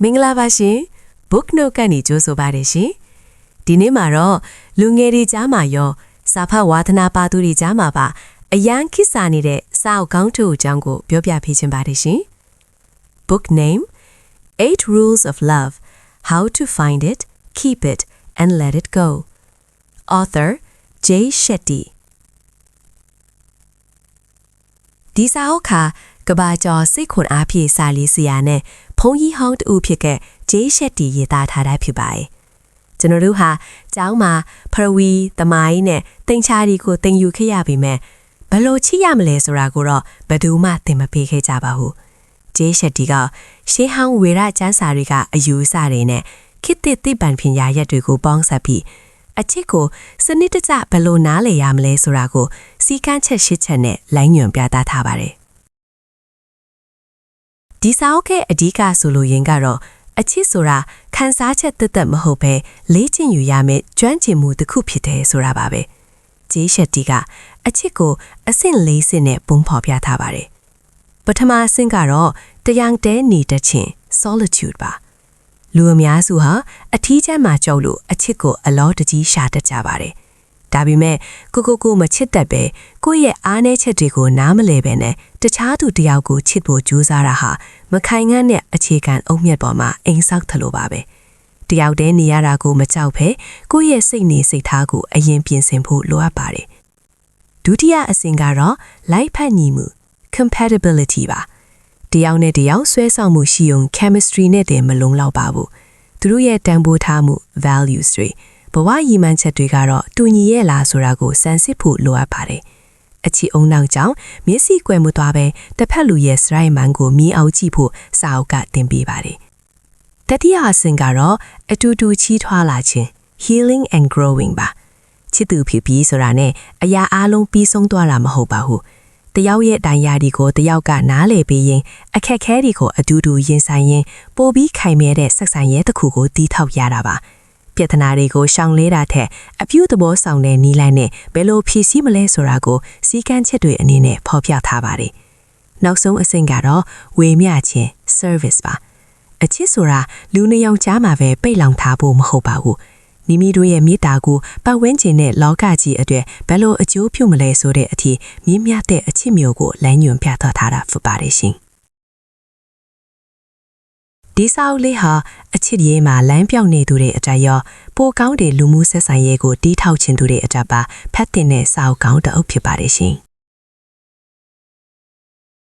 မင်္ဂလာပါရှင် Book Note ကနေကြိုဆိုပါတယ်ရှင်ဒီနေ့မှာတော့လူငယ်တွေကြားမှာရောစာဖတ်ဝါသနာပါသူတွေကြားမှာပါအရန်ခိစာနေတဲ့စာအုပ်ကောင်းတစ်ခုအကြောင်းကိုပြောပြပေးချင်ပါတယ်ရှင် Book name 8 Rules of Love How to Find It, Keep It and Let It Go Author Jay Shetty ဒီစာအုပ်ခါကဘာကျော်စိတ်ခွန်အားဖြည့်စာလေးစီယာနဲ့ဖုန်းကြီးဟောင်းတူဖြစ်တဲ့ Jay Shetty ရေးသားထားတာဖြစ်ပါတယ်။ကျွန်တော်တို့ဟာကျောင်းမှာဖရဝီသမိုင်းနဲ့တင်ချာဒီကိုတင်ယူခဲ့ရပြီမဲ့ဘယ်လိုချစ်ရမလဲဆိုတာကိုတော့ဘယ်သူမှသင်မပေးခဲ့ကြပါဘူး။ Jay Shetty ကရှေးဟောင်းဝေရကျမ်းစာတွေကအယူအဆတွေနဲ့ခေတ်သစ်သိပ္ပံပညာရက်တွေကိုပေါင်းစပ်ပြီးအချစ်ကိုစနစ်တကျဘယ်လိုနားလည်ရမလဲဆိုတာကိုစီကန်းချက်ရှစ်ချက်နဲ့လိုင်းညွှန်ပြသထားပါတယ်။ဒီစာအုပ်ရဲ့အဓိကဆိုလိုရင်းကတော့အချစ်ဆိုတာခန်းစားချက်သက်မဟုတ်ပဲလေ့ကျင့်ယူရမယ့်ကျွမ်းကျင်မှုတစ်ခုဖြစ်တယ်ဆိုတာပါပဲ။ Jay Shetty ကအချစ်ကိုအဆင့်၄ဆင့်နဲ့ပုံဖော်ပြထားပါတယ်။ပထမအဆင့်ကတော့တရားတဲနေတခြင်း solitude ပါ။လူအများစုဟာအထီးကျမ်းမှာကြောက်လို့အချစ်ကိုအလောတကြီးရှာတတ်ကြပါတယ်။ဒါပေမဲ့ကိုမချစ်တတ်ပဲကိုယ့်ရဲ့အားနည်းချက်တွေကိုနားမလည်ပဲနဲ့တခြားသူတယောက်ကိုချစ်ဖို့ကြိုးစားတာဟာမခိုင်ငန်းတဲ့အခြေခံအုတ်မြတ်ပေါ်မှာအိမ်ဆောက်သလိုပါပဲတယောက်တည်းနေရတာကိုမကြောက်ဖဲကိုယ့်ရဲ့စိတ်နေစိတ်ထားကိုအရင်ပြင်ဆင်ဖို့လိုအပ်ပါတယ်ဒုတိယအဆင့်ကတော့လိုက်ဖက်ညီမှု compatibility ပါတယောက်နဲ့တယောက်ဆွဲဆောင်မှုရှိုံ chemistry နဲ့တည်းမလုံလောက်ပါဘူးသူတို့ရဲ့တန်ဖိုးထားမှု values တွေဘဝရည်မှန်းချက်တွေကတော့တူညီရဲ့လားဆိုတာကိုစမ်းစစ်ဖို့လိုအပ်ပါတယ်အချီအုံနောက်ကြောင့်မျက်စိကွယ်မှုသွားပဲတစ်ဖက်လူရဲ့စရိုက်မန်ကိုမြင်အောင်ကြည့်ဖို့စာအုပ်ကသင်ပေးပါတယ်တတိယအဆင့်ကတော့အတူတူချီးထွားလာခြင်း healing and growing ပါချစ်သူဖြစ်ပြီးဆိုတာနဲ့အရာအလုံးပြီးဆုံးသွားတာမဟုတ်ပါဘူးတယောက်ရဲ့တိုင်ရာဒီကိုတယောက်ကနားလည်ပေးရင်အခက်ခဲတွေကိုအတူတူရင်ဆိုင်ရင်ပိုပြီးခိုင်မြဲတဲ့ဆက်ဆံရေးတစ်ခုကိုတည်ထောက်ရတာပါပြဿနာတွေကိုရှောင်လဲတာထက်အပြုသဘောဆောင်တဲ့နည်းလမ်းနဲ့ဘယ်လိုဖြည့်ဆည်းမလဲဆိုတာကိုစီကန်းချက်တွေအနေနဲ့ဖော်ပြထားပါတယ်။နောက်ဆုံးအဆင့်ကတော့ဝေမျှခြင်း service ပါ။အချစ်ဆိုတာလူနှစ်ယောက်ကြားမှာပဲပိတ်လောင်ထားဖို့မဟုတ်ပါဘူး။မိမိတို့ရဲ့မေတ္တာကိုပတ်ဝန်းကျင်နဲ့လောကကြီးအတွက်ဘယ်လိုအကျိုးပြုမလဲဆိုတဲ့အထိမြင့်မြတ်တဲ့အချစ်မျိုးကိုလမ်းညွှန်ပြသထားတာဖြစ်ပါတယ်ရှင်။ဒီစာအုပ်လေးဟာအချစ်ရေးမှာလမ်းပြောင်းနေသူတွေအတွက်ရောပိုကောင်းတဲ့လူမှုဆက်ဆံရေးကိုတီးထောက်ခြင်းသူတွေအတွက်ပါဖတ်တဲ့စာအုပ်ကောင်းတစ်အုပ်ဖြစ်ပါတယ်ရှင်။